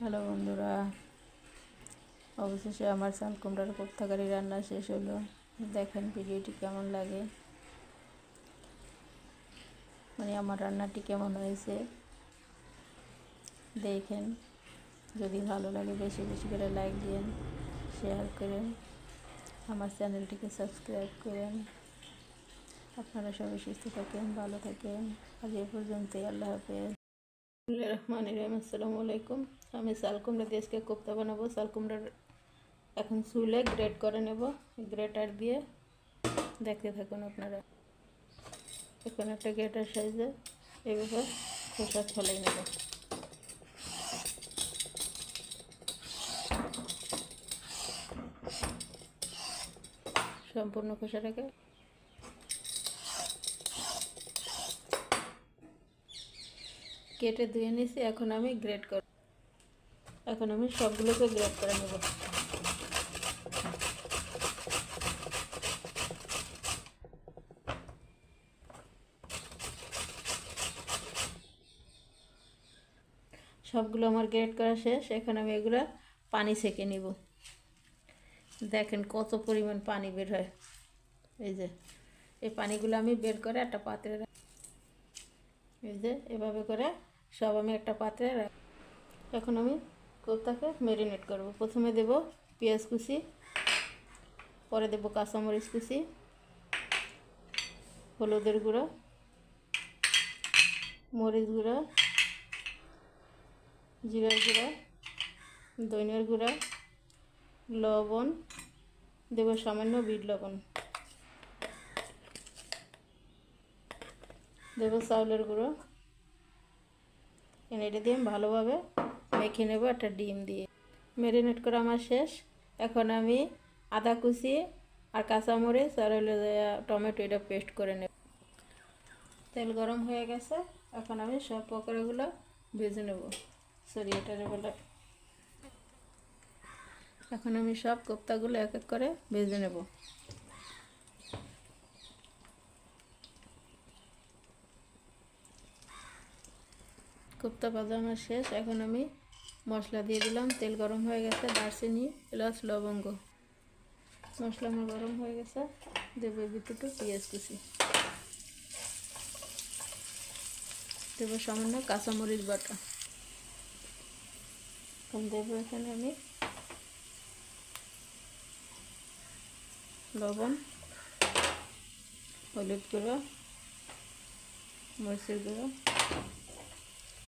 Hello বন্ধুরা, অবশেষে আমার চাল কুমড়ার কোপ্তাকারি রান্না শেষ হলো। দেখেন ভিডিওটি কেমন লাগে, আমার রান্নাটি কেমন হয়েছে দেখেন। যদি ভালো লাগে বেশি বেশি করে লাইক দিন, শেয়ার করেন, আমার চ্যানেলটিকে সাবস্ক্রাইব করেন। আপনারা সবাই সুস্থ থাকেন, ভালো থাকেন। আজ এ পর্যন্তই, আল্লাহ হাফেজ। রহমানিরহিম, আসসালামু আলাইকুম। আমি চাল কুমড়া দিয়ে আজকে কোপ্তা বানাবো। চাল কুমড়ার এখন চুলে গ্রেট করে নেব, গ্রেটার দিয়ে দেখতে থাকুন আপনারা। এখন একটা গ্রেটার সাইজে এভাবে খোসা ছলাই নেব। সম্পূর্ণ খোসাটাকে কেটে ধুয়ে নিয়েছি। এখন আমি গ্রেট করব। এখন আমি সবগুলোকে গ্রেট করে নেব। সবগুলো আমার গ্রেট করা শেষ। এখন আমি এগুলো পানি ছেঁকে নিব। দেখেন কত পরিমাণ পানি বের হয়। এই যে এই পানিগুলো আমি বের করে একটা পাত্রে, এই যে এভাবে করে সব আমি একটা পাত্রে এখন আমি কোপ্তাকে ম্যারিনেট করব। প্রথমে দেব পেঁয়াজ কুচি, পরে দেব কাঁচামরিচ কুচি, হলুদের গুঁড়ো, মরিচ গুঁড়ো, জিরার গুঁড়া, ধনিয়ার গুঁড়া, লবণ দেব, সামান্য বিট লবণ দেব, চাউলের গুঁড়ো। এটা দিয়ে ভালোভাবে মেখে নেব একটা ডিম দিয়ে। ম্যারিনেট করা আমার শেষ। এখন আমি আদা কুচি আর কাঁচামরিচ আর টমেটো এটা পেস্ট করে নেব। তেল গরম হয়ে গেছে। এখন আমি সব পকোড়াগুলো ভেজে নেব। এটারে বলে। এখন আমি সব কোপ্তাগুলো এক এক করে ভেজে নেব। কোপ্তা ভাজা আমার শেষ। এখন আমি মশলা দিয়ে দিলাম। তেল গরম হয়ে গেছে। দারচিনি, এলাচ, লবঙ্গ। মশলা আমার গরম হয়ে গেছে। দেবো ভিতরে পেঁয়াজ কুচি, দেবো সামান্য কাঁচামরিচ বাটা। এখন দেবো এখানে আমি লবণ, হলুদ গুঁড়ো, মরিচের গুঁড়ো,